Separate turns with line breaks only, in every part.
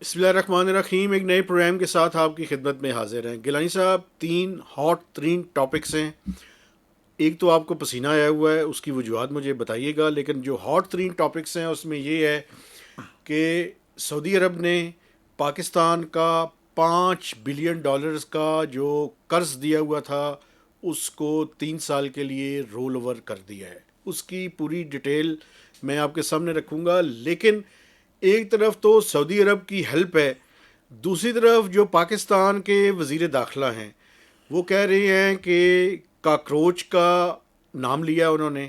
بسم اللہ الرحمن الرحیم. ایک نئے پروگرام کے ساتھ آپ کی خدمت میں حاضر ہیں. گیلانی صاحب، 3 ہاٹ ترین ٹاپکس ہیں. ایک تو آپ کو پسینہ آیا ہوا ہے، اس کی وجوہات مجھے بتائیے گا، لیکن جو ہاٹ ترین ٹاپکس ہیں اس میں یہ ہے کہ سعودی عرب نے پاکستان کا $5 بلین کا جو قرض دیا ہوا تھا اس کو 3 سال کے لیے رول اوور کر دیا ہے. اس کی پوری ڈیٹیل میں آپ کے سامنے رکھوں گا. لیکن ایک طرف تو سعودی عرب کی ہیلپ ہے، دوسری طرف جو پاکستان کے وزیر داخلہ ہیں وہ کہہ رہے ہیں کہ کاکروچ کا نام لیا انہوں نے.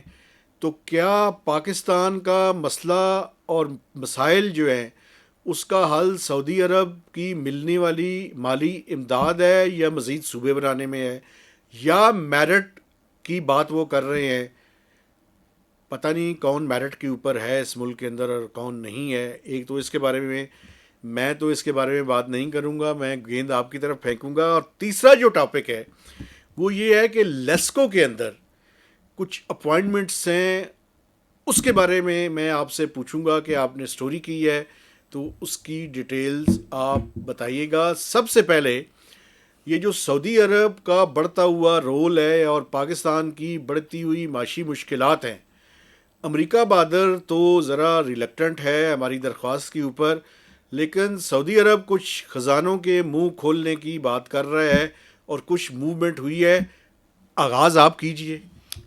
تو کیا پاکستان کا مسئلہ اور مسائل جو ہیں اس کا حل سعودی عرب کی ملنے والی مالی امداد ہے یا مزید صوبے بنانے میں ہے، یا میرٹ کی بات وہ کر رہے ہیں؟ پتہ نہیں کون میرٹ کے اوپر ہے اس ملک کے اندر اور کون نہیں ہے. ایک تو اس کے بارے میں تو اس کے بارے میں بات نہیں کروں گا، میں گیند آپ کی طرف پھینکوں گا. اور تیسرا جو ٹاپک ہے وہ یہ ہے کہ لیسکو کے اندر کچھ اپوائنٹمنٹس ہیں، اس کے بارے میں آپ سے پوچھوں گا کہ آپ نے سٹوری کی ہے تو اس کی ڈیٹیلز آپ بتائیے گا. سب سے پہلے یہ جو سعودی عرب کا بڑھتا ہوا رول ہے اور پاکستان کی بڑھتی ہوئی معاشی مشکلات ہیں، امریکہ بہادر تو ذرا ریلیکٹنٹ ہے ہماری درخواست کے اوپر، لیکن سعودی عرب کچھ خزانوں کے منہ کھولنے کی بات کر رہا ہے اور کچھ موومنٹ ہوئی ہے. آغاز آپ کیجئے.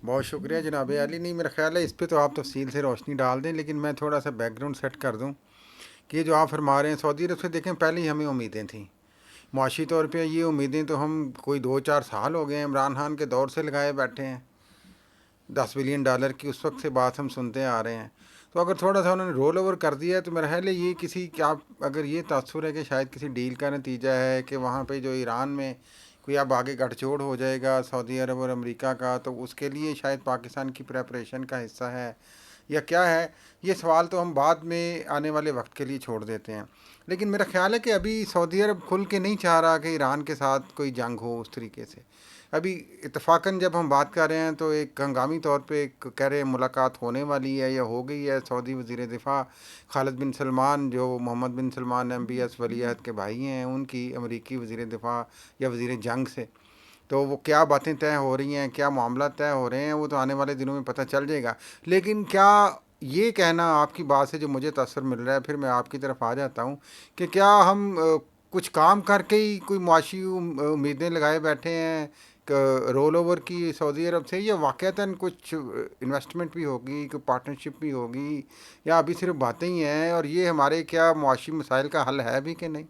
بہت شکریہ جناب عالی. نہیں، میرا خیال ہے اس پہ تو آپ تفصیل سے روشنی ڈال دیں، لیکن میں تھوڑا سا بیک گراؤنڈ سیٹ کر دوں کہ یہ جو آپ فرما رہے ہیں سعودی عرب سے، دیکھیں پہلے ہی ہمیں امیدیں تھیں معاشی طور پہ. یہ امیدیں تو ہم کوئی 2-4 سال ہو گئے ہیں عمران خان کے دور سے لگائے بیٹھے ہیں. $10 بلین کی اس وقت سے بات ہم سنتے آ رہے ہیں. تو اگر تھوڑا سا انہوں نے رول اوور کر دیا ہے تو میرا خیال ہے یہ کسی کہ آپ اگر یہ تاثر ہے کہ شاید کسی ڈیل کا نتیجہ ہے کہ وہاں پہ جو ایران میں کوئی اب آگے گٹھ جوڑ ہو جائے گا سعودی عرب اور امریکہ کا، تو اس کے لیے شاید پاکستان کی پریپریشن کا حصہ ہے یا کیا ہے، یہ سوال تو ہم بعد میں آنے والے وقت کے لیے چھوڑ دیتے ہیں. لیکن میرا خیال ہے کہ ابھی سعودی عرب کھل کے نہیں چاہ رہا کہ ایران کے ساتھ کوئی جنگ ہو اس طریقے سے. ابھی اتفاقاً جب ہم بات کر رہے ہیں تو ایک ہنگامی طور پہ ایک کہہ رہے ہیں ملاقات ہونے والی ہے یا ہو گئی ہے. سعودی وزیر دفاع خالد بن سلمان، جو محمد بن سلمان MBS ولی عہد کے بھائی ہیں، ان کی امریکی وزیر دفاع یا وزیر جنگ سے، تو وہ کیا باتیں طے ہو رہی ہیں، کیا معاملات طے ہو رہے ہیں، وہ تو آنے والے دنوں میں پتہ چل جائے گا. لیکن کیا یہ کہنا آپ کی بات سے جو مجھے تاثر مل رہا ہے، پھر میں آپ کی طرف آ جاتا ہوں کہ کیا ہم کچھ کام کر کے ہی کوئی معاشی امیدیں لگائے بیٹھے ہیں رول اوور کی سعودی عرب سے، یا واقعتاً کچھ انویسٹمنٹ بھی ہوگی، کوئی پارٹنرشپ بھی ہوگی، یا ابھی صرف باتیں ہی ہیں اور یہ ہمارے کیا معاشی مسائل کا حل ہے بھی کہ نہیں؟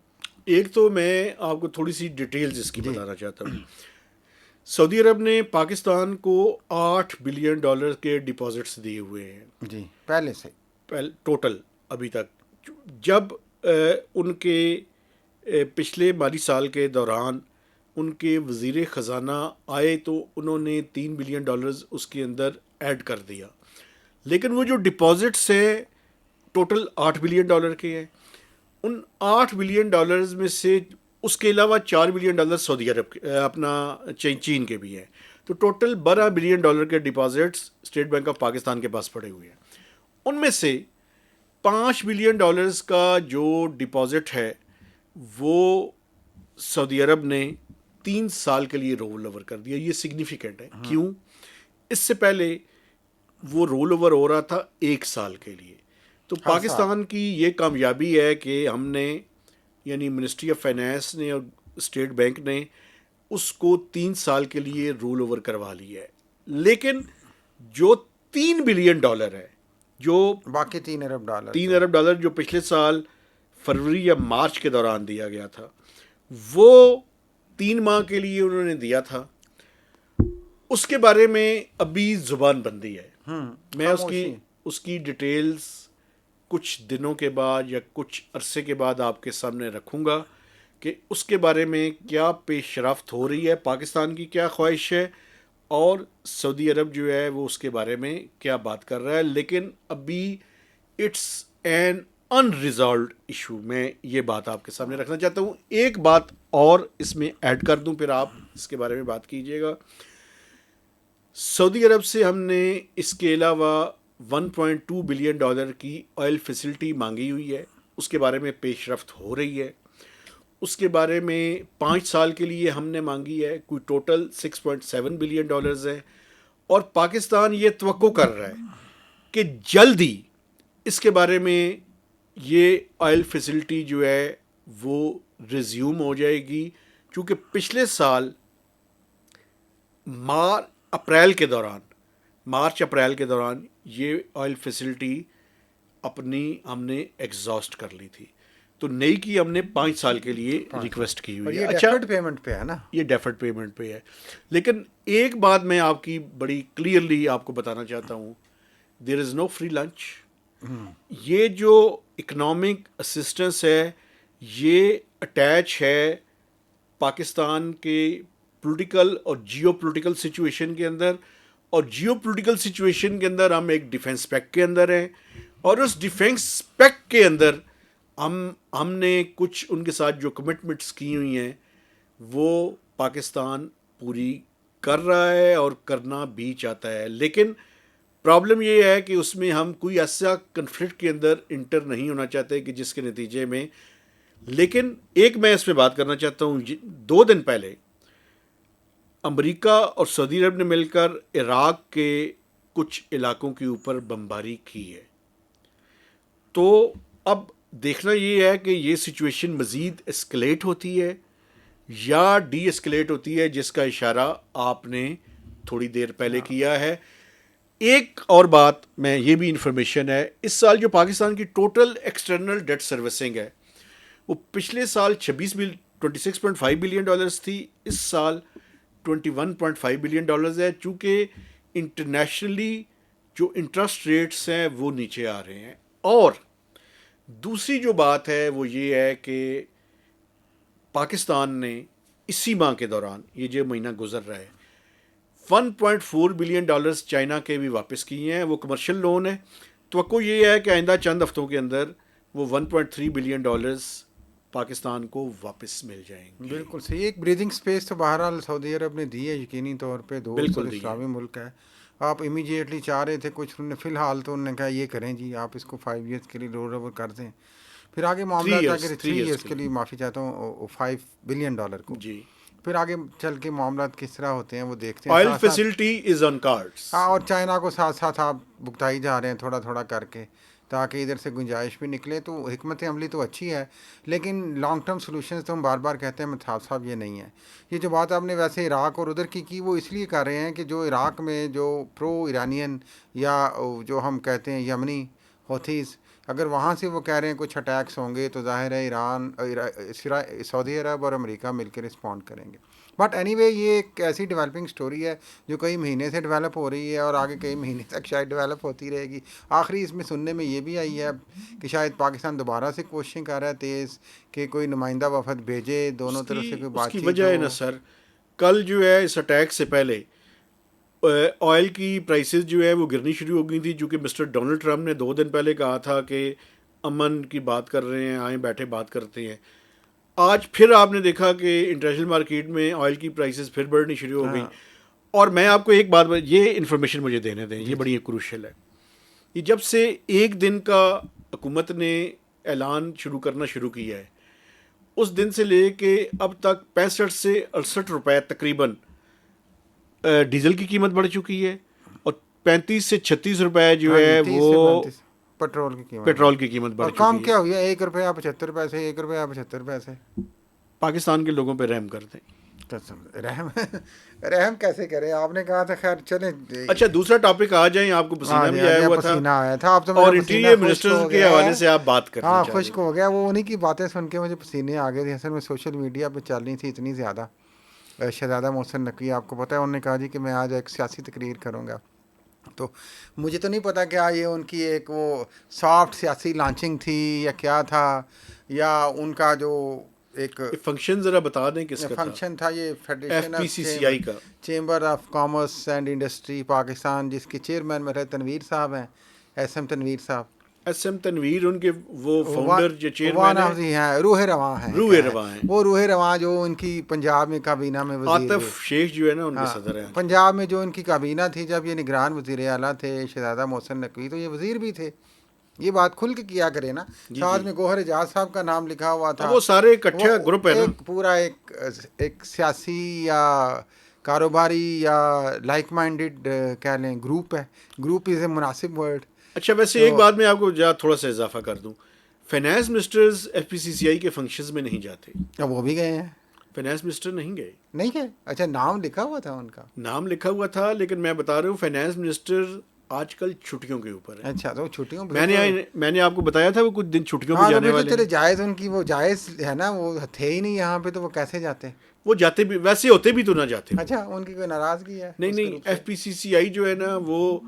ایک تو میں آپ کو تھوڑی سی ڈیٹیلز اس کی
جی
بتانا چاہتا ہوں. سعودی عرب نے پاکستان کو $8 بلین کے ڈپازٹس دیے ہوئے ہیں
جی، پہلے سے.
ٹوٹل ابھی تک. جب ان کے پچھلے مالی سال کے دوران ان کے وزیر خزانہ آئے تو انہوں نے $3 بلین اس کے اندر ایڈ کر دیا. لیکن وہ جو ڈپازٹس ہیں ٹوٹل $8 بلین کے ہیں. ان $8 بلین میں سے اس کے علاوہ $4 بلین سعودی عرب کے اپنا چین کے بھی ہیں. تو ٹوٹل $12 بلین کے deposits state bank of Pakistan کے پاس پڑے ہوئے ہیں. ان میں سے $5 بلین کا جو ڈپازٹ ہے وہ سعودی عرب نے 3 سال کے لیے رول اوور کر دیا. یہ سگنیفیکنٹ ہے. کیوں؟ اس سے پہلے وہ رول اوور ہو رہا تھا 1 سال کے لیے. تو
ہر سال.
پاکستان کی یہ کامیابی ہے کہ ہم نے، یعنی منسٹری آف فائنانس نے اور اسٹیٹ بینک نے اس کو 3 سال کے لیے رول اوور کروا لیا ہے. لیکن جو $3 بلین ہے، جو
باقی $3 ارب
تین
جو
ارب ڈالر جو پچھلے سال فروری یا مارچ کے دوران دیا گیا تھا، وہ 3 ماہ کے لیے انہوں نے دیا تھا. اس کے بارے میں ابھی زبان بندی ہے. میں
خاموشی.
اس کی ڈیٹیلز کچھ دنوں کے بعد یا کچھ عرصے کے بعد آپ کے سامنے رکھوں گا کہ اس کے بارے میں کیا پیش رفت ہو رہی ہے، پاکستان کی کیا خواہش ہے اور سعودی عرب جو ہے وہ اس کے بارے میں کیا بات کر رہا ہے. لیکن ابھی اٹس این انریزالوڈ ایشو. میں یہ بات آپ کے سامنے رکھنا چاہتا ہوں. ایک بات اور اس میں ایڈ کر دوں، پھر آپ اس کے بارے میں بات کیجیے گا. سعودی عرب سے ہم نے اس کے علاوہ $1.2 بلین کی آئل فیسلٹی مانگی ہوئی ہے. اس کے بارے میں پیش رفت ہو رہی ہے. اس کے بارے میں 5 سال کے لیے ہم نے مانگی ہے, کوئی ٹوٹل $6.7 بلین ہے, اور پاکستان یہ توقع کر رہا ہے کہ جلد ہی اس کے بارے میں یہ آئل فیسلٹی جو ہے وہ ریزیوم ہو جائے گی, کیونکہ پچھلے سال مارچ اپریل کے دوران یہ آئل فیسلٹی ہم نے ایگزاسٹ کر لی تھی, تو نئی کی ہم نے 5 سال کے لیے ریکویسٹ کی ہوئی ہے.
یہ
اچھا,
ڈیفرڈ پیمنٹ پہ ہے نا,
یہ ڈیفرڈ پیمنٹ پہ ہے. لیکن ایک بات میں آپ کی بڑی کلیئرلی آپ کو بتانا چاہتا ہوں, دیر از نو فری لنچ. یہ جو اکنامک اسسٹنس ہے یہ اٹیچ ہے پاکستان کے پولیٹیکل اور جیو پولیٹیکل سچویشن کے اندر, اور جیو پولیٹیکل سچویشن کے اندر ہم ایک ڈیفنس پیکٹ کے اندر ہیں, اور اس ڈیفنس پیکٹ کے اندر ہم نے کچھ ان کے ساتھ جو کمٹمنٹس کی ہوئی ہیں وہ پاکستان پوری کر رہا ہے اور کرنا بھی چاہتا ہے. لیکن پرابلم یہ ہے کہ اس میں ہم کوئی ایسا کنفلکٹ کے اندر انٹر نہیں ہونا چاہتے کہ جس کے نتیجے میں, لیکن ایک میں اس پہ بات کرنا چاہتا ہوں. 2 دن پہلے امریکہ اور سعودی عرب نے مل کر عراق کے کچھ علاقوں کے اوپر بمباری کی ہے. تو اب دیکھنا یہ ہے کہ یہ سچویشن مزید اسکلیٹ ہوتی ہے یا ڈی اسکلیٹ ہوتی ہے, جس کا اشارہ آپ نے تھوڑی دیر پہلے کیا ہے. ایک اور بات میں یہ بھی انفارمیشن ہے, اس سال جو پاکستان کی ٹوٹل ایکسٹرنل ڈیٹ سروسنگ ہے وہ پچھلے سال $26.5 بلین تھی, اس سال $21.5 بلین ہے, چونکہ انٹرنیشنلی جو انٹرسٹ ریٹس ہیں وہ نیچے آ رہے ہیں. اور دوسری جو بات ہے وہ یہ ہے کہ پاکستان نے اسی ماہ کے دوران, یہ جو مہینہ گزر رہا ہے, $1.4 بلین چائنا کے بھی واپس کیے ہیں. وہ کمرشل لون ہے. توقع یہ ہے کہ آئندہ چند ہفتوں کے اندر وہ $1.3 بلین پاکستان کو واپس مل جائیں گے.
بالکل صحیح. ایک بریدنگ سپیس تو بہرحال سعودی عرب نے دی ہے یقینی طور پہ, دوسرے اسلامی ملک ہے. آپ امیجیٹلی چاہ رہے تھے کچھ, انہوں نے فی الحال تو انہوں نے کہا یہ کریں جی, آپ اس کو 5 ایئرس کے لیے رول اوور کر دیں, پھر آگے معاملات آگے 3 ایئرس کے لیے, معافی چاہتا ہوں, $5 بلین کو
جی.
پھر آگے چل کے معاملات کس طرح ہوتے ہیں وہ دیکھتے ہیں.
Oil facility is on cards.
ہاں, اور چائنا کو ساتھ ساتھ آپ بکتائی جا رہے ہیں تھوڑا تھوڑا کر کے, تاکہ ادھر سے گنجائش بھی نکلے. تو حکمت عملی تو اچھی ہے, لیکن لانگ ٹرم سلوشنز تو ہم بار بار کہتے ہیں متحف صاحب یہ نہیں ہے. یہ جو بات آپ نے ویسے عراق اور ادھر کی وہ اس لیے کر رہے ہیں کہ جو عراق میں جو پرو ایرانین یا جو ہم کہتے ہیں یمنی ہوتھیز, اگر وہاں سے وہ کہہ رہے ہیں کچھ اٹیکس ہوں گے تو ظاہر ہے ایران, سعودی عرب اور امریکہ مل کے رسپونڈ کریں گے. بٹ اینی وے یہ ایک ایسی ڈیولپنگ سٹوری ہے جو کئی مہینے سے ڈیولپ ہو رہی ہے اور آگے کئی مہینے تک شاید ڈیولپ ہوتی رہے گی. آخری اس میں سننے میں یہ بھی آئی ہے کہ شاید پاکستان دوبارہ سے کوششیں کر رہا ہے تیز کہ کوئی نمائندہ وفد بھیجے, دونوں طرف سے کوئی بات چیت.
اس کی وجہ ہے نا سر, کل جو ہے اس اٹیک سے پہلے آئل کی پرائسز جو ہے وہ گرنی شروع ہو گئی تھی, چونکہ مسٹر ڈونلڈ ٹرمپ نے 2 دن پہلے کہا تھا کہ امن کی بات کر رہے ہیں, آئیں بیٹھے بات کرتے ہیں. آج پھر آپ نے دیکھا کہ انٹرنیشنل مارکیٹ میں آئل کی پرائسز پھر بڑھنی شروع ہو گئیں. اور میں آپ کو ایک بات, یہ انفارمیشن مجھے دینے دیں, یہ بڑی کروشل ہے. یہ جب سے ایک دن کا حکومت نے اعلان کرنا شروع کیا ہے, اس دن سے لے کے اب تک 65 سے 68 روپے تقریباً ڈیزل کی قیمت بڑھ چکی ہے, اور 35 سے 36 روپے جو ہے وہ پیٹرول کی قیمت بڑھ چکی ہے.
کام کیا ہو گیا, $1.75, $1.75.
پاکستان کے لوگوں پہ رحم کرتے ہیں.
رحم کیسے کرے, آپ نے کہا تھا خیر چلیں.
اچھا دوسرا ٹاپک آ جائیں, آپ کو پسینہ بھی آیا ہوا تھا اور انٹیریئر منسٹر کے حوالے سے آپ بات کرنا
چاہتے ہیں. خشک ہو گیا, وہ انہیں کی باتیں سن کے مجھے پسینے آ گئے تھے. اصل میں سوشل میڈیا پہ چل رہی تھی اتنی زیادہ. شہزادہ محسن نقوی آپ کو پتہ ہے, انہوں نے کہا جی کہ میں آج ایک سیاسی تقریر کروں گا. تو مجھے تو نہیں پتا کیا یہ ان کی ایک وہ سافٹ سیاسی لانچنگ تھی یا کیا تھا, یا ان کا جو ایک
فنکشن ذرا بتا دیں کس کا
فنکشن تھا. یہ فیڈریشن
FPCCI کا
chamber of commerce and industry Pakistan, جس کے چیئرمین میرے تنویر صاحب ہیں, SM تنویر صاحب.
SM تنویر ان کے وہ فاؤنڈر جو چیئرمین
ہیں, روح رواں ہیں. وہ روح رواں جو ان کی پنجاب میں کابینہ میں وزیر,
عاطف شیخ جو ہے نا ان کے صدر ہیں
پنجاب میں, جو ان کی کابینہ تھی جب یہ نگران وزیر اعلیٰ تھے شہزادہ محسن نقوی, تو یہ وزیر بھی تھے. یہ بات کھل کے کیا کرے نا. ساتھ میں گوہر اعجاز صاحب کا نام لکھا ہوا تھا.
وہ سارے اکٹھا گروپ ہے نا,
ایک پورا ایک سیاسی یا کاروباری یا لائک مائنڈیڈ کہہ لیں گروپ ہے. گروپ از اے مناسب ورڈ.
اچھا ویسے ایک بات میں آپ کو تھوڑا سا اضافہ کر دوں, فائنانس منسٹرز ایف پی سی سی آئی کے فنکشنز میں نہیں جاتے.
وہ بھی گئے ہیں.
فائنانس منسٹر نہیں گئے.
نہیں گئے؟ اچھا نام لکھا ہوا تھا ان کا.
نام لکھا ہوا تھا, لیکن میں بتا رہا ہوں فائنانس منسٹر آج کل چھٹیوں کے اوپر ہے.
اچھا تو چھٹیوں
میں نے آپ کو بتایا تھا وہ کچھ دن چھٹیوں پہ جانے والے
چلے جائز ان کی, وہ جائز ہے نا, وہ تھے ہی نہیں یہاں پہ تو وہ کیسے جاتے؟
وہ جاتے بھی ویسے ہوتے بھی تو نہ جاتے.
اچھا ان کی کوئی ناراضگی ہے؟
نہیں, ایف پی سی سی آئی جو ہے نا وہ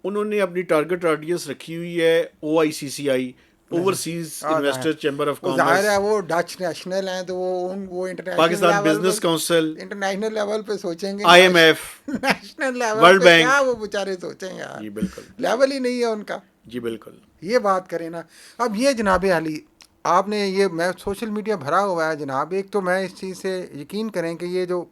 انہوں نے اپنی ٹارگٹ آڈینس رکھی ہوئی ہے O I C C I, overseas investor chamber of commerce.
ظاہر ہے وہ ڈچ نیشنل ہیں تو وہ
Pakistan business council,
international level پہ سوچیں گے,
I M F,
national level
world
پہ
بینک.
کیا وہ بیچارے سوچیں گے یار.
جی بالکل,
لیول ہی نہیں ہے ان کا.
جی بالکل.
یہ بات کریں نا. اب یہ جناب علی آپ نے یہ, میں سوشل میڈیا بھرا ہوا ہے جناب. ایک تو میں اس چیز سے یقین کریں کہ یہ جو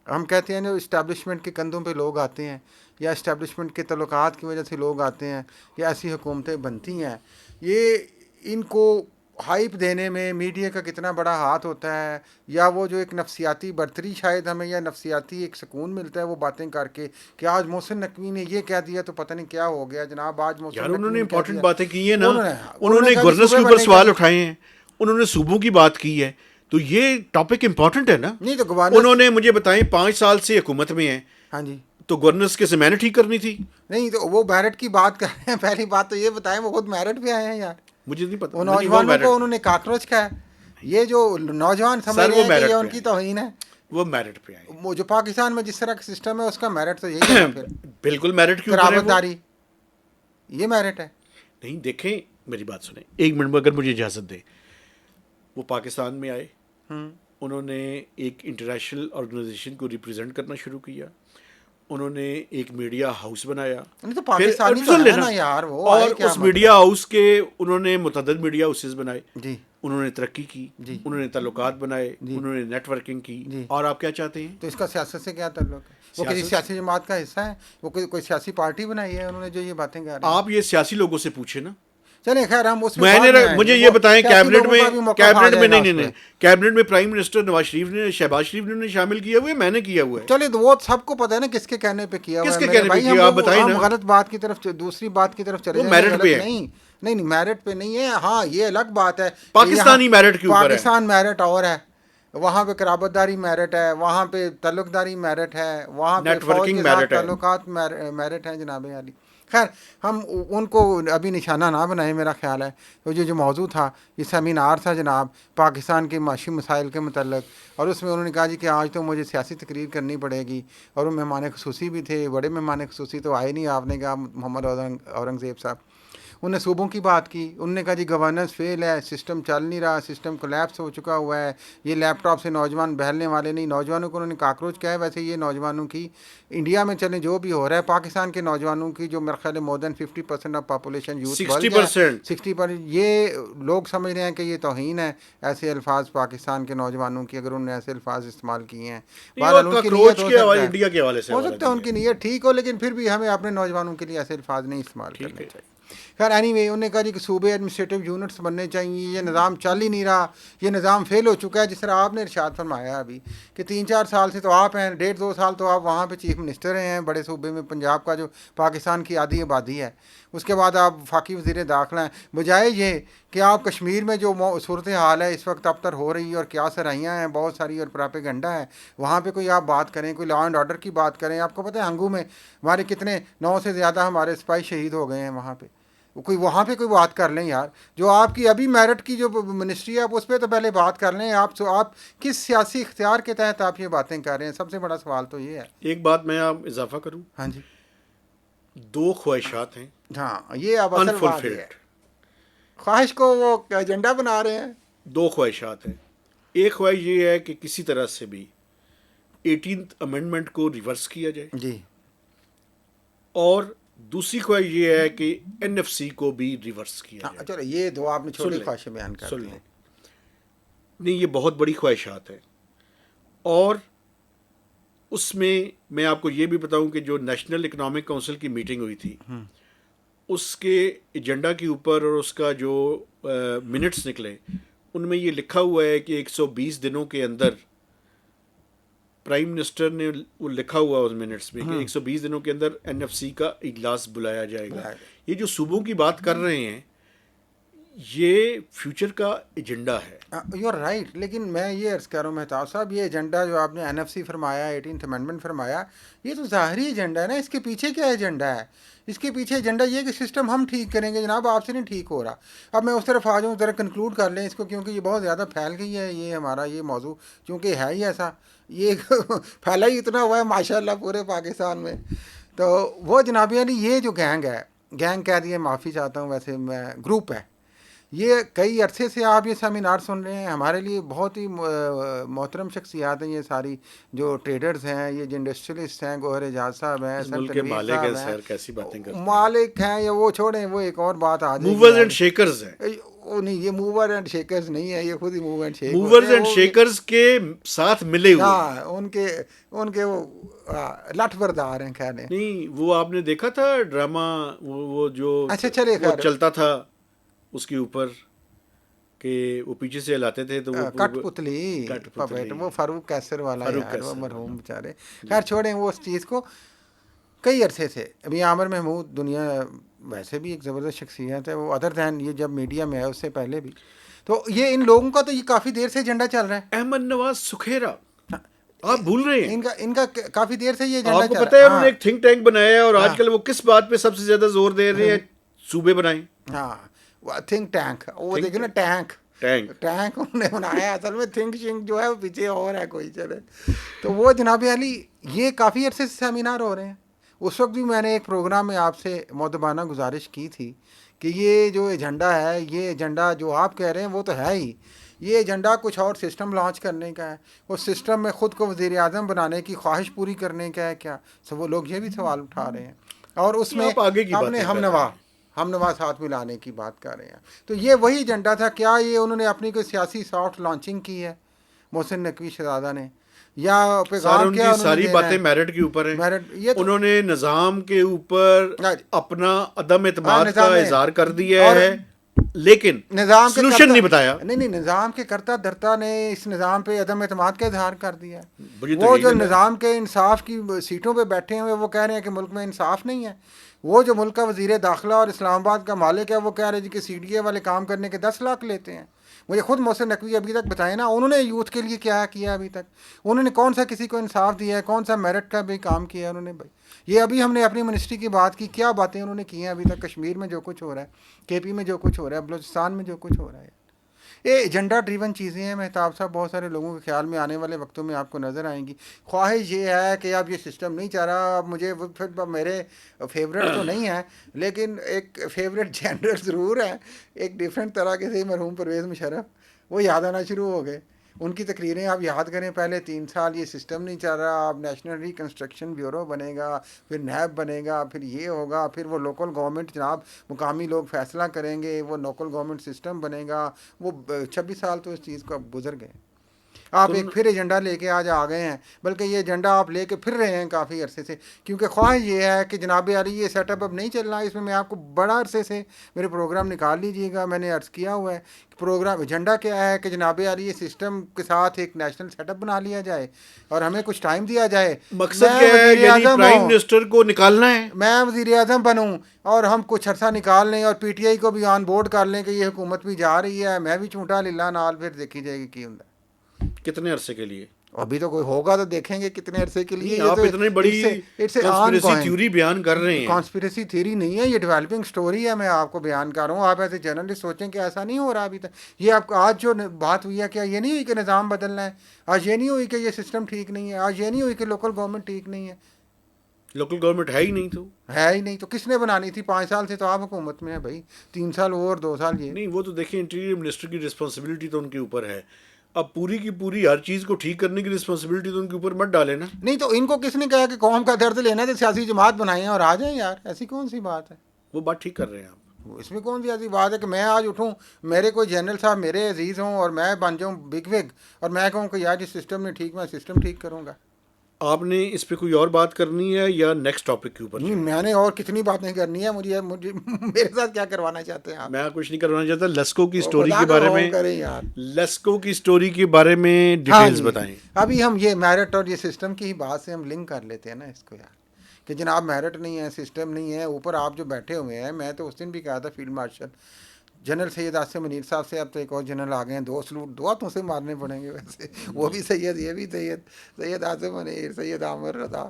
ہم کہتے ہیں جو اسٹیبلشمنٹ کے کندھوں پہ لوگ آتے ہیں یا اسٹیبلشمنٹ کے تعلقات کی وجہ سے لوگ آتے ہیں یا ایسی حکومتیں بنتی ہیں, یہ ان کو ہائپ دینے میں میڈیا کا کتنا بڑا ہاتھ ہوتا ہے, یا وہ جو ایک نفسیاتی برتری شاید ہمیں یا نفسیاتی ایک سکون ملتا ہے وہ باتیں کر کے کہ آج محسن نقوی نے یہ کہہ دیا تو پتہ نہیں کیا ہو گیا جناب. آج محسن
یار
نقوی
انہوں نے
کہہ
امپورٹنٹ
دیا.
باتیں کی ہیں نا, انہوں نے
کہا
گورننس
صوبے
کے اوپر
بننے
سوال
کا.
اٹھائے ہیں, انہوں نے صوبوں کی بات کی ہے, تو یہ ٹاپک امپورٹنٹ ہے نا.
نہیں تو گورننس,
انہوں نے مجھے بتائیں 5 سال سے حکومت میں ہیں,
ہاں جی,
تو گورننس کے سے میں نے ٹھیک کرنی تھی.
نہیں تو وہ میرٹ کی بات کر رہے ہیں. پہلی بات تو یہ بتائیں وہ خود میرٹ پہ آئے ہیں یار.
مجھے نہیں پتا
وہ نوجوانوں کو انہوں نے کاکروچ کہا ہے. یہ جو نوجوان سمجھ رہے ہیں کہ یہ ان کی توہین ہے,
وہ میرٹ پہ آئے.
وہ جو پاکستان میں جس طرح کا سسٹم ہے اس کا میرٹ تو یہی ہے. پھر
بالکل میرٹ کیوں
قرابت داری, یہ میرٹ ہے.
نہیں دیکھیں میری بات سنیں 1 منٹ میں, اگر مجھے اجازت دیں. وہ پاکستان میں آئے, انہوں نے ایک انٹرنیشنل آرگنائزیشن کو ریپرزینٹ کرنا شروع کیا, انہوں نے ایک میڈیا ہاؤس بنایا,
تو پاکستانی تو ہے نا یار وہ,
اور اس میڈیا ہاؤس کے انہوں نے متعدد میڈیا ہاؤسز بنائے
جی,
انہوں نے ترقی کی, انہوں نے تعلقات بنائے, انہوں نے نیٹ ورکنگ کی, اور آپ کیا چاہتے ہیں؟
تو اس کا سیاست سے کیا تعلق ہے؟ وہ کسی سیاسی جماعت کا حصہ ہے؟ وہ کوئی سیاسی پارٹی بنائی ہے انہوں نے جو یہ باتیں کر رہے ہیں؟
آپ یہ سیاسی لوگوں سے پوچھیں نا.
چلیں خیر ہم اس
میں نے مجھے یہ بتائیں کیبنٹ میں نہیں کیبنٹ میں پرائم منسٹر نواز شریف نے, شہباز شریف نے شامل کیا ہوا ہے, میں نے کیا ہوا ہے.
چلے وہ سب کو پتہ ہے نا کس کے کہنے پہ کیا ہوا ہے.
کس کے کہنے پہ کیا, آپ بتائیں نا.
ہم غلط بات کی طرف, دوسری بات کی طرف چلے جائیں.
میرٹ پہ ہے.
نہیں میرٹ پہ نہیں ہے. ہاں یہ الگ بات ہے,
پاکستانی میرٹ کے اوپر ہے.
پاکستان میرٹ اور ہے, وہاں پہ قرابت داری میرٹ ہے, وہاں پہ تعلق داری میرٹ ہے, وہاں پہ فوج کے ساتھ تعلقات میرٹ ہیں جناب عالی. خیر ہم ان کو ابھی نشانہ نہ بنائیں. میرا خیال ہے وہ جو موضوع تھا, یہ سیمینار تھا جناب پاکستان کے معاشی مسائل کے متعلق, اور اس میں انہوں نے کہا جی کہ آج تو مجھے سیاسی تقریر کرنی پڑے گی, اور وہ مہمان خصوصی بھی تھے, بڑے مہمان خصوصی تو آئے نہیں. آپ نے کہا محمد اورنگزیب صاحب, انہوں نے صوبوں کی بات کی, انہوں نے کہا جی گورننس فیل ہے, سسٹم چل نہیں رہا, سسٹم کولیپس ہو چکا ہوا ہے, یہ لیپ ٹاپ سے نوجوان بہلنے والے نہیں. نوجوانوں کو انہوں نے کاکروچ کہا ہے. ویسے یہ نوجوانوں کی انڈیا میں چلیں جو بھی ہو رہا ہے, پاکستان کے نوجوانوں کی جو میرا خیال ہے مور دین 50% آف پاپولیشن یوتھ, 60%, یہ لوگ سمجھ رہے ہیں کہ یہ توہین ہے ایسے الفاظ پاکستان کے نوجوانوں کی, اگر انہوں نے ایسے الفاظ استعمال کیے ہیں. بہرحال ان کی نیت ہو سکتا ہے ان کی نیت ٹھیک ہو, لیکن پھر بھی ہمیں اپنے نوجوانوں کے لیے ایسے الفاظ نہیں استعمال کرنے چاہیے. خیر اینی وے انہوں نے کہا جی کہ صوبے ایڈمنسٹریٹو یونٹس بننے چاہیے, یہ نظام چل ہی نہیں رہا, یہ نظام فیل ہو چکا ہے. جس طرح آپ نے ارشاد فرمایا ابھی کہ 3-4 سال سے تو آپ ہیں, 1.5-2 سال تو آپ وہاں پہ چیف منسٹر رہے ہیں بڑے صوبے میں, پنجاب کا جو پاکستان کی آدھی آبادی ہے. اس کے بعد آپ وفاقی وزیر داخلہ ہیں. بجائے یہ کہ آپ کشمیر میں جو صورت حال ہے اس وقت ابتر ہو رہی ہے, اور کیا سرائیاں ہیں بہت ساری, اور پراپیگنڈا ہے, وہاں پہ کوئی آپ بات کریں, کوئی لا اینڈ آرڈر کی بات کریں. آپ کو پتہ ہے ہنگو میں ہمارے کتنے 9 سے زیادہ ہمارے سپاہی شہید ہو گئے ہیں وہاں پہ. کوئی وہاں پہ کوئی بات کر لیں یار. جو آپ کی ابھی میرٹ کی جو منسٹری ہے آپ اس پہ تو پہلے بات کر لیں. آپ کس سیاسی اختیار کے تحت آپ یہ باتیں کر رہے ہیں؟ سب سے بڑا سوال تو یہ ہے.
ایک بات میں آپ اضافہ کروں.
ہاں جی,
2 خواہشات ہیں.
ہاں یہ اب اصل بات ہے, خواہش کو وہ ایجنڈا بنا رہے ہیں.
2 خواہشات ہیں. ایک خواہش یہ ہے کہ کسی طرح سے بھی 18th امینڈمنٹ کو ریورس کیا جائے
جی,
اور دوسری خواہش یہ ہے کہ این ایف سی کو بھی ریورس کیا جائے.
چلو یہ 2 آپ نے چھوٹی خواہشیں بیان کر دی.
نہیں یہ بہت بڑی خواہشات ہیں, اور اس میں آپ کو یہ بھی بتاؤں کہ جو نیشنل اکنامک کونسل کی میٹنگ ہوئی تھی اس کے ایجنڈا کے اوپر اور اس کا جو منٹس نکلے ان میں یہ لکھا ہوا ہے کہ 120 دنوں کے اندر پرائم منسٹر نے وہ لکھا ہوا اس منٹس میں کہ 120 دنوں کے اندر NFC کا اجلاس بلایا جائے گا. یہ جو صوبوں کی بات کر رہے ہیں یہ فیوچر کا ایجنڈا ہے.
You are right. لیکن میں یہ عرض کر رہا ہوں مہتاب صاحب، یہ ایجنڈا جو آپ نے NFC فرمایا، 18th امینڈمنٹ فرمایا، یہ تو ظاہری ایجنڈا ہے نا. اس کے پیچھے کیا ایجنڈا ہے؟ اس کے پیچھے ایجنڈا یہ کہ سسٹم ہم ٹھیک کریں گے. جناب آپ سے نہیں ٹھیک ہو رہا. اب میں اس طرف آ جاؤں، ذرا کنکلوڈ کر لیں اس کو، کیونکہ یہ بہت زیادہ پھیل گئی ہے یہ ہمارا یہ موضوع، چونکہ ہے ہی ایسا، یہ پھیلا ہی اتنا ہوا ہے ماشاء اللہ پورے پاکستان میں. تو وہ جناب علی یہ جو گینگ ہے، گینگ کہہ دیے معافی چاہتا ہوں، ویسے میں گروپ ہے، یہ کئی عرصے سے آپ یہ سیمینار سن رہے ہیں. ہمارے لیے بہت ہی محترم شخصیات ہیں یہ ساری، جو ٹریڈرز ہیں، یہ جو انڈسٹریلسٹ ہیں، گوہر اعجاز صاحب ہیں،
ملک کے مالک ہیں سر، کیسی باتیں کرتے ہیں.
مالک ہیں یا وہ چھوڑیں، وہ ایک اور بات آ جائے گی.
موورز اینڈ شیکرز ہیں.
وہ نہیں، یہ موور اینڈ شیکرز نہیں ہے، یہ خود ہی move and shake,
movers and shakers کے ساتھ ملے ہوئے.
ہاں، ان کے وہ لٹ بردار ہیں. خیر
نہیں، وہ آپ نے دیکھا تھا ڈرامہ، وہ جو
اچھا چلے
وہ چلتا تھا اس کے اوپر کہ وہ پیچھے سے ہلاتے تھے تو وہ
کٹ پتلی پپیٹ، وہ فاروق کیسر والا یار، وہ مرحوم بیچارے. خیر چھوڑیں وہ اس چیز کو. کئی عرصے سے ابھی عامر محمود دنیا ویسے بھی ایک زبردست شخصیت ہے، وہ ادر دین یہ جب میڈیا میں ہے اس سے پہلے بھی، تو یہ ان لوگوں کا تو یہ کافی دیر سے ایجنڈا چل رہا ہے.
احمد نواز سکھیرا، آپ بھول رہے ہیں
ان کا کافی دیر سے یہ ایجنڈا
آپ کو پتہ ہے انہوں نے ایک تھنک ٹینک بنایا ہے، اور آج کل وہ کس بات پہ سب سے زیادہ زور دے رہے ہیں؟ صوبے بنائیں.
ہاں، تھنک ٹینک، وہ دیکھیں نا، ٹینک انہوں نے بنایا. اصل میں تھنک شنک جو ہے وہ پیچھے اور ہے کوئی. چلے تو وہ جناب علی یہ کافی عرصے سے سیمینار ہو رہے ہیں. اس وقت بھی میں نے ایک پروگرام میں آپ سے مؤدبانہ گزارش کی تھی کہ یہ جو ایجنڈا ہے، یہ ایجنڈا جو آپ کہہ رہے ہیں وہ تو ہے ہی، یہ ایجنڈا کچھ اور سسٹم لانچ کرنے کا ہے. اس سسٹم میں خود کو وزیر اعظم بنانے کی خواہش پوری کرنے کا ہے کیا؟ سب وہ لوگ یہ بھی سوال اٹھا رہے ہیں، اور اس میں اپنے ہم نوا ساتھ ملانے کی بات کر رہے ہیں. تو یہ وہی ایجنڈا تھا. کیا یہ انہوں نے اپنی کوئی سیاسی سافٹ لانچنگ کی ہے محسن نقوی شہزادہ نے، یا پیغام کیا؟
ساری باتیں میرٹ کے اوپر ہیں. انہوں نے نظام کے اوپر اپنا عدم اعتماد کا اظہار کر دیا ہے، لیکن
نظام
سلوشن نہیں بتایا.
نہیں، نظام کے کرتا دھرتا نے اس نظام پہ عدم اعتماد کا اظہار کر دیا ہے. وہ جو نظام کے انصاف کی سیٹوں پہ بیٹھے ہوئے وہ کہہ رہے ہیں کہ ملک میں انصاف نہیں ہے. وہ جو ملک کا وزیر داخلہ اور اسلام آباد کا مالک ہے وہ کہہ رہے ہیں کہ CDA والے کام کرنے کے 10 لاکھ لیتے ہیں. مجھے خود محسن نقوی ابھی تک بتائیں نا، انہوں نے یوتھ کے لیے کیا کیا ابھی تک؟ انہوں نے کون سا کسی کو انصاف دیا ہے؟ کون سا میرٹ کا بھی کام کیا ہے انہوں نے؟ بھائی یہ ابھی ہم نے اپنی منسٹری کی بات کی، کیا باتیں انہوں نے کی ہیں ابھی تک؟ کشمیر میں جو کچھ ہو رہا ہے، KP میں جو کچھ ہو رہا ہے، بلوچستان میں جو کچھ ہو رہا ہے، یہ ایجنڈا ڈریون چیزیں ہیں مہتاب صاحب. بہت سارے لوگوں کے خیال میں آنے والے وقتوں میں آپ کو نظر آئیں گی. خواہش یہ ہے کہ اب یہ سسٹم نہیں چل رہا. اب مجھے پھر میرے فیوریٹ تو نہیں ہے، لیکن ایک فیوریٹ جینڈر ضرور ہے، ایک ڈیفرنٹ طرح کے سے مرحوم پرویز مشرف، وہ یاد آنا شروع ہو گئے. ان کی تقریریں آپ یاد کریں، پہلے 3 سال یہ سسٹم نہیں چل رہا، اب نیشنل ریکنسٹرکشن بیورو بنے گا، پھر نیب بنے گا، پھر یہ ہوگا، پھر وہ لوکل گورنمنٹ جناب مقامی لوگ فیصلہ کریں گے، وہ لوکل گورنمنٹ سسٹم بنے گا. وہ 26 سال تو اس چیز کو اب گزر گئے. آپ ایک پھر ایجنڈا لے کے آج آ گئے ہیں، بلکہ یہ ایجنڈا آپ لے کے پھر رہے ہیں کافی عرصے سے، کیونکہ خواہش یہ ہے کہ جناب علی یہ سیٹ اپ اب نہیں چلنا. اس میں آپ کو بڑا عرصے سے میرے پروگرام نکال لیجئے گا، میں نے عرض کیا ہوا ہے کہ پروگرام ایجنڈا کیا ہے کہ جناب علی یہ سسٹم کے ساتھ ایک نیشنل سیٹ اپ بنا لیا جائے اور ہمیں کچھ ٹائم دیا جائے.
مقصد کیا ہے؟ یعنی پرائم منسٹر کو نکالنا ہے،
میں وزیر اعظم بنوں اور ہم کچھ عرصہ نکال لیں اور PTI کو بھی آن بورڈ کر لیں کہ یہ حکومت بھی جا رہی ہے، میں بھی چونٹا للہ نال، پھر دیکھی جائے گی کی ہوں.
کتنے عرصے کے لیے؟
ابھی تو کوئی ہوگا تو دیکھیں گے کتنے عرصے کے لیے.
آپ اتنی بڑی کانسپریسی تھیوری بیان کر رہے ہیں.
کانسپریسی تھیوری نہیں ہے، یہ ڈیولپنگ سٹوری ہے، میں آپ کو بیان کر رہا ہوں. آپ ایسے جرنلسٹ سوچیں کہ ایسا نہیں ہو رہا ابھی تک. یہ آپ آج جو بات ہوئی ہے، کیا یہ نہیں ہوئی کہ نظام بدلنا ہے؟ آج یہ نہیں ہوئی کہ یہ سسٹم ٹھیک نہیں ہے؟ آج یہ نہیں ہوئی کہ لوکل گورنمنٹ ٹھیک نہیں ہے؟
لوکل گورنمنٹ ہے ہی نہیں، تو
ہے ہی نہیں، تو کس نے بنانی تھی؟ 5 سال سے تو آپ حکومت میں ہیں بھائی، 3 سال وہ اور 2 سال یہ.
نہیں، وہ تو دیکھیں انٹیریئر منسٹر کی رسپانسبلٹی تو ان کے اوپر ہے. اب پوری کی پوری ہر چیز کو ٹھیک کرنے کی رسپانسبلٹی تو ان کے اوپر مت ڈالے نا.
نہیں تو ان کو کس نے کہا کہ قوم کا درد لینا ہے تو سیاسی جماعت بنائیں اور آ جائیں یار؟ ایسی کون سی بات ہے؟
وہ بات ٹھیک کر رہے ہیں آپ.
اس میں کون سی ایسی بات ہے کہ میں آج اٹھوں، میرے کوئی جنرل صاحب میرے عزیز ہوں اور میں بن جاؤں بگ وگ اور میں کہوں کہ یار جس سسٹم نے ٹھیک، میں سسٹم ٹھیک کروں گا؟
آپ نے اس پہ کوئی اور بات کرنی ہے یا نیکسٹ ٹاپک کے اوپر
نہیں،
چلیں؟
میں نے اور کتنی باتیں کرنی ہے، مجھے میرے ساتھ کیا کروانا چاہتے ہیں آپ؟
میں کچھ نہیں کروانا چاہتا. لیسکو کی
وہ
سٹوری
خدا
کے
کا
بارے
خوف
میں،
کریں یار.
لیسکو کی سٹوری کے بارے میں
ہاں
ڈیٹیلز
جی،
بتائیں.
ابھی ہم یہ میرٹ اور یہ سسٹم کی ہی بات سے ہم لنک کر لیتے ہیں نا اس کو یار، کہ جناب میرٹ نہیں ہے، سسٹم نہیں ہے، اوپر آپ جو بیٹھے ہوئے ہیں. میں تو اس دن بھی کہا تھا فیلڈ مارشل جنرل سید آصف منیر صاحب سے، اب تو ایک اور جنرل آ گئے ہیں، 2 سلوٹ 2 ہاتھوں سے مارنے پڑیں گے ویسے. وہ بھی سید، یہ بھی سید، سید آصف منیر، سید عامر رضا.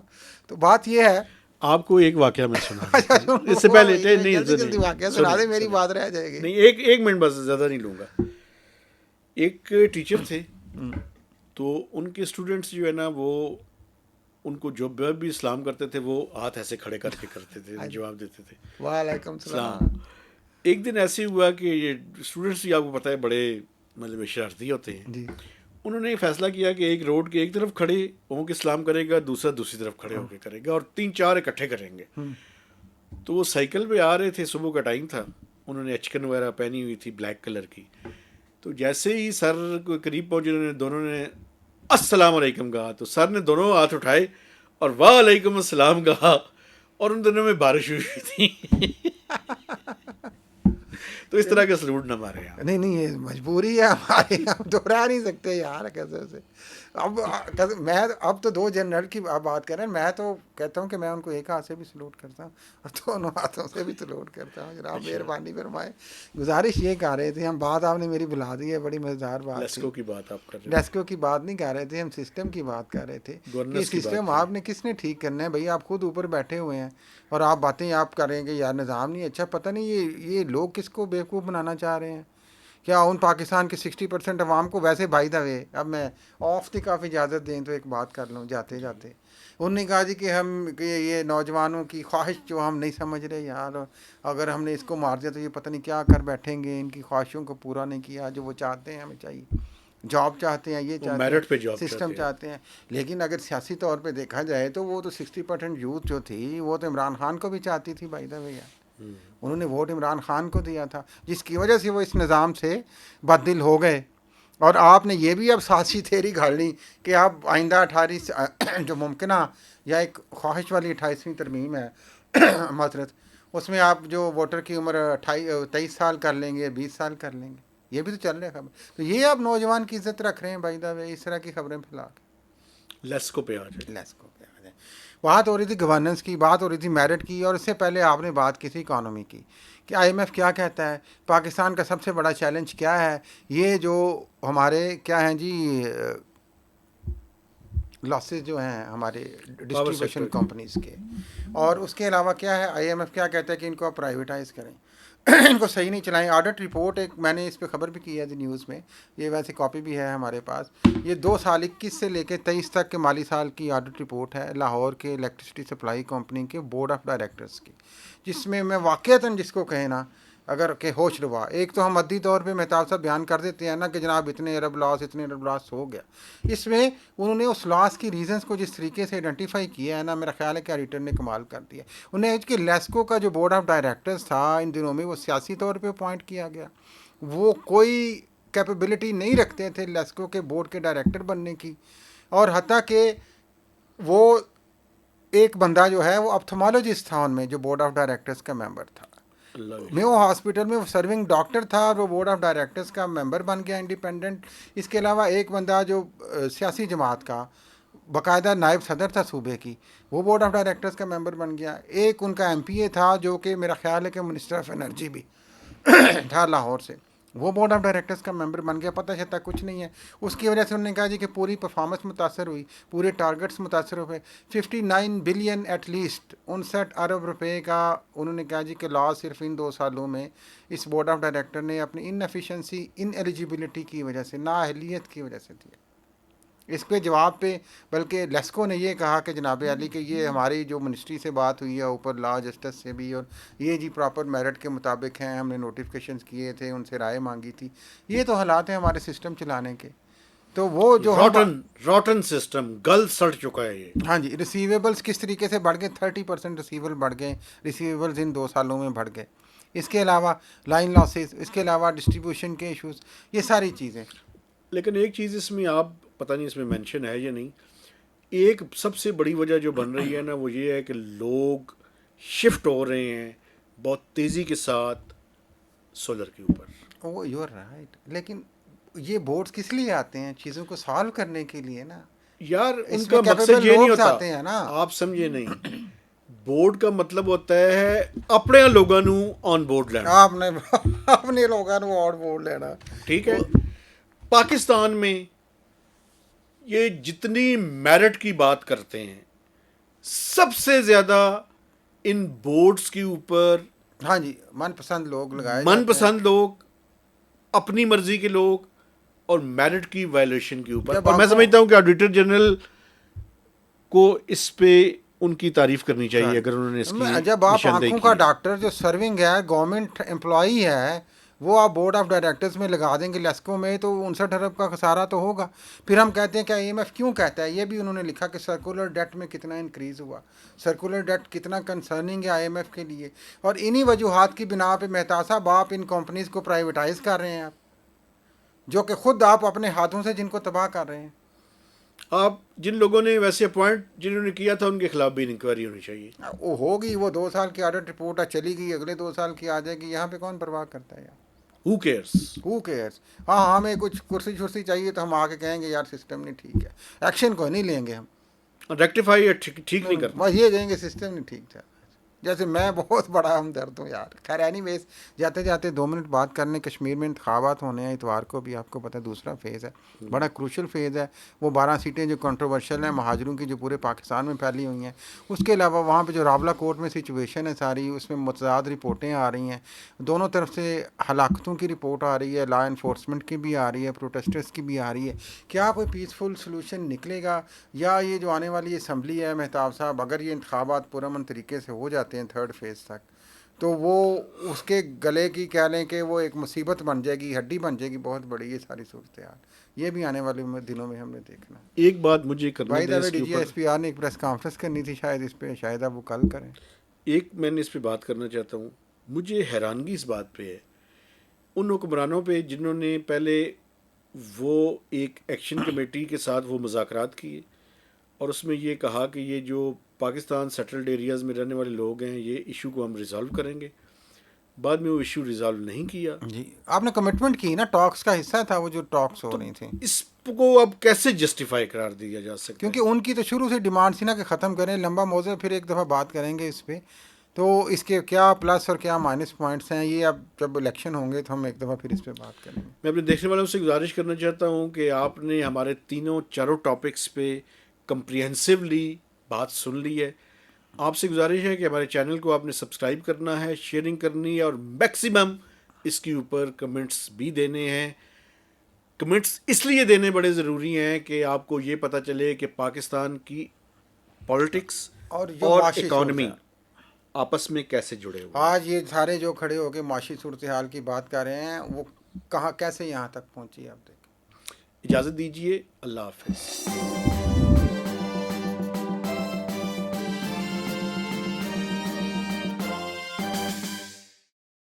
تو بات یہ ہے.
آپ کو ایک واقعہ میں سنا
اچھا
دیتا ہوں اس سے پہلے. نہیں
جلدی جلدی واقعہ سنا دیں، میری بات رہ جائے گی.
نہیں، ایک منٹ بس، زیادہ نہیں لوں گا. ایک ٹیچر تھے، تو ان کے اسٹوڈنٹس جو ہے نا، وہ ان کو جو بھی اسلام کرتے تھے وہ ہاتھ ایسے کھڑے کر کے کرتے تھے، جواب دیتے تھے
وعلیکم
اسلام.
السلام.
ایک دن ایسے ہوا کہ یہ اسٹوڈنٹس بھی آپ کو پتہ ہے بڑے مطلب شرارتی ہوتے ہیں.
جی.
انہوں نے فیصلہ کیا کہ ایک روڈ کے ایک طرف کھڑے ہو کے اسلام کرے گا، دوسرا دوسری طرف کھڑے ہو کے کرے گا، اور 3-4 اکٹھے کریں گے. تو وہ سائیکل پہ آ رہے تھے، صبح کا ٹائم تھا، انہوں نے اچکن وغیرہ پہنی ہوئی تھی بلیک کلر کی. تو جیسے ہی سر کو قریب پہنچے، انہوں نے دونوں نے السلام علیکم کہا. تو سر نے دونوں ہاتھ اٹھائے اور وعلیکم السلام کہا، اور ان دونوں میں بارش ہوئی تھی. تو اس طرح کا سلوٹ نہ مارے آپ.
نہیں نہیں، یہ مجبوری ہے ہماری، ہم دوہرا نہیں سکتے یار کیسے سے. اب میں اب تو 2 جنرل کی آپ بات کر رہے ہیں، میں تو کہتا ہوں کہ میں ان کو ایک ہاتھ سے بھی سلوٹ کرتا ہوں اور 2 ہاتھوں سے بھی سلوٹ کرتا ہوں. جناب مہربانی فرمائے. گزارش یہ کر رہے تھے ہم، بات آپ نے میری بلا دی ہے، بڑی مزیدار بات تھی.
لیسکو کی بات آپ کر رہے
ڈیسکو کی بات نہیں کر رہے تھے ہم، سسٹم کی بات کر رہے تھے. کہ یہ
گورننس کی بات
سسٹم
تھی.
آپ نے کس نے ٹھیک کرنا ہے بھائی؟ آپ خود اوپر بیٹھے ہوئے ہیں اور آپ باتیں آپ کریں گے یار نظام نہیں اچھا. پتہ نہیں یہ لوگ کس کو بیوقوف بنانا چاہ رہے ہیں. کیا ان پاکستان کے 60% عوام کو ویسے بائی دا وے، اب میں آف دی کافی اجازت دیں تو ایک بات کر لوں جاتے جاتے. انہوں نے کہا جی کہ ہم کہ یہ نوجوانوں کی خواہش جو ہم نہیں سمجھ رہے یار، اگر ہم نے اس کو مار دیا تو یہ پتہ نہیں کیا کر بیٹھیں گے. ان کی خواہشوں کو پورا نہیں کیا جو وہ چاہتے ہیں ہمیں چاہیے. جاب چاہتے ہیں، یہ
وہ
چاہتے ہیں،
میرٹ پہ جاب
سسٹم چاہتے ہیں. لیکن اگر سیاسی طور پہ دیکھا جائے تو وہ تو 60% یوتھ جو تھی وہ تو عمران خان کو بھی چاہتی تھی بائی دا وے یار. انہوں نے ووٹ عمران خان کو دیا تھا، جس کی وجہ سے وہ اس نظام سے بددل ہو گئے. اور آپ نے یہ بھی اب سازشی تھیری گھڑ لی کہ آپ آئندہ 28 جو ممکنہ یا ایک خواہش والی 28ویں ترمیم ہے معذرت، اس میں آپ جو ووٹر کی عمر 23 سال کر لیں گے، 20 سال کر لیں گے. یہ بھی تو چل رہے خبر. تو یہ آپ نوجوان کی عزت رکھ رہے ہیں بائی دا وے اس طرح کی خبریں پھیلا کے.
لیسکو پہ آ جائے.
لیسکو پہ آ جائیں. بات ہو رہی تھی گورننس کی، بات ہو رہی تھی میرٹ کی، اور اس سے پہلے آپ نے بات کی تھی اکانومی کی کہ آئی ایم ایف کیا کہتا ہے، پاکستان کا سب سے بڑا چیلنج کیا ہے. یہ جو ہمارے کیا ہیں جی لاسز جو ہیں ہمارے ڈسٹریبیوشن کمپنیز کے، اور اس کے علاوہ کیا ہے آئی ایم ایف کیا کہتا ہے کہ ان کو آپ پرائیویٹائز کریں، ان کو صحیح نہیں چلائیں. آڈٹ رپورٹ ایک میں نے اس پہ خبر بھی کی ہے نیوز میں، یہ ویسے کاپی بھی ہے ہمارے پاس. یہ 2 سال 21 سے لے کے 23 تک کے مالی سال کی آڈٹ رپورٹ ہے لاہور کے الیکٹرسٹی سپلائی کمپنی کے بورڈ آف ڈائریکٹرز کی، جس میں واقعتاً جس کو کہیں نا اگر کہ ہوش روا، ایک تو ہم مدی طور پہ مہتاب صاحب بیان کر دیتے ہیں نا کہ جناب اتنے ارب لاس ہو گیا. اس میں انہوں نے اس لاس کی ریزنز کو جس طریقے سے آئیڈینٹیفائی کیا ہے نا، میرا خیال ہے کہ ایڈیٹر نے کمال کر دیا. انہیں کہ لیسکو کا جو بورڈ آف ڈائریکٹرز تھا ان دنوں میں وہ سیاسی طور پہ اپوائنٹ کیا گیا، وہ کوئی کیپیبلٹی نہیں رکھتے تھے لیسکو کے بورڈ کے ڈائریکٹر بننے کی. اور حتیٰ کہ وہ ایک بندہ جو ہے وہ اپتھمالوجسٹ تھا ان میں جو بورڈ آف ڈائریکٹرز کا ممبر تھا. میو ہاسپٹل میں وہ سرونگ ڈاکٹر تھا اور وہ بورڈ آف ڈائریکٹرز کا ممبر بن گیا انڈیپینڈنٹ. اس کے علاوہ ایک بندہ جو سیاسی جماعت کا باقاعدہ نائب صدر تھا صوبے کی، وہ بورڈ آف ڈائریکٹرز کا ممبر بن گیا. ایک ان کا ایم پی اے تھا جو کہ میرا خیال ہے کہ منسٹر آف انرجی بھی تھا لاہور سے، وہ بورڈ آف ڈائریکٹرز کا ممبر بن گیا. پتہ چلتا کچھ نہیں ہے. اس کی وجہ سے انہوں نے کہا جی کہ پوری پرفارمنس متاثر ہوئی، پورے ٹارگٹس متاثر ہوئے. 59 بلین ایٹ لیسٹ 59 ارب روپے کا انہوں نے کہا جی کہ لاس صرف ان 2 سالوں میں اس بورڈ آف ڈائریکٹر نے اپنی ان ایفیشنسی، ان ایلیجیبلٹی کی وجہ سے، نااہلیت کی وجہ سے دیا. اس پہ جواب پہ بلکہ لیسکو نے یہ کہا کہ جناب علی کہ یہ ہماری جو منسٹری سے بات ہوئی ہے اوپر لا جسٹس سے بھی، اور یہ جی پراپر میرٹ کے مطابق ہیں، ہم نے نوٹیفیکیشنز کیے تھے، ان سے رائے مانگی تھی. یہ تو حالات ہیں ہمارے سسٹم چلانے کے. تو وہ جو
روٹن سسٹم گل سڑ چکا ہے یہ.
ہاں جی، ریسیویبلس کس طریقے سے بڑھ گئے، 30% ریسیویبل بڑھ گئے، ریسیویبلز ان 2 سالوں میں بڑھ گئے. اس کے علاوہ لائن لاسز، اس کے علاوہ ڈسٹریبیوشن کے ایشوز، یہ ساری چیزیں.
لیکن ایک چیز اس میں آپ پتہ نہیں اس میں مینشن ہے یا نہیں، ایک سب سے بڑی وجہ جو بن رہی ہے نا وہ یہ ہے کہ لوگ شفٹ ہو رہے ہیں بہت تیزی کے ساتھ سولر کے اوپر.
وہ یو رائٹ، لیکن یہ بورڈز کس لیے آتے ہیں؟ چیزوں کو سالو کرنے کے لیے نا.
یار ان
اس میں
کا مقصد
کیپیبل
یہ نہیں
لوگ
ہوتا،
آتے ہیں نا.
آپ سمجھے نہیں. بورڈ کا مطلب ہوتا ہے اپنے لوگوں نو آن بورڈ لینا.
آپ نے اپنے لوگوں کو اور بورڈ لینا.
ٹھیک ہے. پاکستان میں یہ جتنی میرٹ کی بات کرتے ہیں سب سے زیادہ ان بورڈز کے اوپر
ہاں جی، من پسند لوگ لگائے
من
جاتے ہیں.
پسند لوگ، اپنی مرضی کے لوگ، اور میرٹ کی وائلیشن کے اوپر.
جب
اور میں
آنکھوں
سمجھتا ہوں کہ آڈیٹر جنرل کو اس پہ ان کی تعریف کرنی چاہیے اگر انہوں نے اس کی
جب آپ
نشاندہی
آنکھوں
کی
کا
ہے.
ڈاکٹر جو سرونگ ہے، گورنمنٹ امپلائی ہے، وہ آپ بورڈ آف ڈائریکٹرز میں لگا دیں گے لیسکو میں، تو 59 ارب کا خسارہ تو ہوگا. پھر ہم کہتے ہیں کہ آئی ایم ایف کیوں کہتا ہے، یہ بھی انہوں نے لکھا کہ سرکولر ڈیٹ میں کتنا انکریز ہوا. سرکولر ڈیٹ کتنا کنسرننگ ہے آئی ایم ایف کے لیے، اور انہی وجوہات کی بنا پہ مہتاب صاحب آپ ان کمپنیز کو پرائیویٹائز کر رہے ہیں، آپ جو کہ خود آپ اپنے ہاتھوں سے جن کو تباہ کر رہے ہیں.
آپ جن لوگوں نے ویسے اپوائنٹ جنہوں نے کیا تھا ان کے خلاف بھی انکوائری ہونی چاہیے.
وہ ہوگی، وہ 2 سال کی آڈٹ رپورٹ چلی گئی، اگلے 2 سال کی آ جائے گی. یہاں پہ کون پرواہ کرتا ہے یار؟
ہو کیئرس.
ہو کیئرس. ہاں ہمیں کچھ کرسی شرسی چاہیے تو ہم آ کے کہیں گے یار سسٹم نہیں ٹھیک ہے، ایکشن کو نہیں لیں گے ہم.
ریکٹیفائی ٹھیک نہیں کرنا.
بس یہ کہیں گے سسٹم نہیں ٹھیک تھا. جیسے میں بہت بڑا ہمدرد ہوں یار. خیر اینی ویز، جاتے جاتے 2 منٹ بات کرنے. کشمیر میں انتخابات ہونے ہیں اتوار کو بھی، آپ کو پتہ ہے دوسرا فیز ہے، بڑا کروشل فیز ہے. وہ 12 سیٹیں جو کنٹروورشل ہیں مہاجروں کی، جو پورے پاکستان میں پھیلی ہوئی ہیں. اس کے علاوہ وہاں پہ جو راولہ کوٹ میں سچویشن ہے ساری، اس میں متضاد رپورٹیں آ رہی ہیں. دونوں طرف سے ہلاکتوں کی رپورٹ آ رہی ہے، لا انفورسمنٹ کی بھی آ رہی ہے، پروٹیسٹرز کی بھی آ رہی ہے. کیا کوئی پیسفل سلوشن نکلے گا؟ یا یہ جو آنے والی اسمبلی ہے مہتاب صاحب، اگر یہ انتخابات پرامن طریقے سے ہو جاتے ہیں 3rd فیز تک، تو وہ اس کے گلے کی کہہ لیں کہ وہ ایک مصیبت بن جائے گی، ہڈی بن جائے گی بہت بڑی. یہ ساری صورتحال یہ بھی آنے والے دنوں میں ہم نے دیکھنا.
ایک بات مجھے کرنے
بائی
دیں
دا وے
اس کے
ڈی جی
اوپر.
ایس پی آر نے ایک پریس کانفرنس کرنی تھی شاید اس پہ، شاید اب وہ کل کریں.
ایک میں نے اس پہ بات کرنا چاہتا ہوں. مجھے حیرانگی اس بات پہ ہے ان حکمرانوں پہ جنہوں نے پہلے وہ ایک ایکشن کمیٹی کے ساتھ وہ مذاکرات کیے اور اس میں یہ کہا کہ یہ جو پاکستان سیٹلڈ ایریاز میں رہنے والے لوگ ہیں یہ ایشو کو ہم ریزالو کریں گے. بعد میں وہ ایشو ریزالو نہیں کیا.
جی آپ نے کمٹمنٹ کی نا، ٹاکس کا حصہ تھا وہ جو ٹاکس ہو
تو
رہی تھیں.
اس کو اب کیسے جسٹیفائی قرار دیا جا سکتا ہے؟
کیونکہ ان کی تو شروع سے ڈیمانڈ تھی نا کہ ختم کریں. لمبا موضوع، پھر ایک دفعہ بات کریں گے اس پہ. تو اس کے کیا پلس اور کیا مائنس پوائنٹس ہیں، یہ اب جب الیکشن ہوں گے تو ہم ایک دفعہ پھر اس پہ بات کریں گے.
میں اپنے دیکھنے والوں سے گزارش کرنا چاہتا ہوں کہ آپ نے ہمارے چاروں ٹاپکس پہ کمپریہنسولی بات سن لی ہے. آپ سے گزارش ہے کہ ہمارے چینل کو آپ نے سبسکرائب کرنا ہے، شیئرنگ کرنی ہے اور میکسیمم اس کے اوپر کمنٹس بھی دینے ہیں. کمنٹس اس لیے دینے بڑے ضروری ہیں کہ آپ کو یہ پتہ چلے کہ پاکستان کی پالیٹکس
جو
اور
معاشی
اکانومی
صورتحال
آپس میں کیسے جڑے ہوئے ہیں.
آج یہ سارے جو کھڑے ہو کے معاشی صورتحال کی بات کر رہے ہیں، وہ کہاں کیسے یہاں تک پہنچی آپ دیکھیں.
اجازت دیجیے. اللہ حافظ.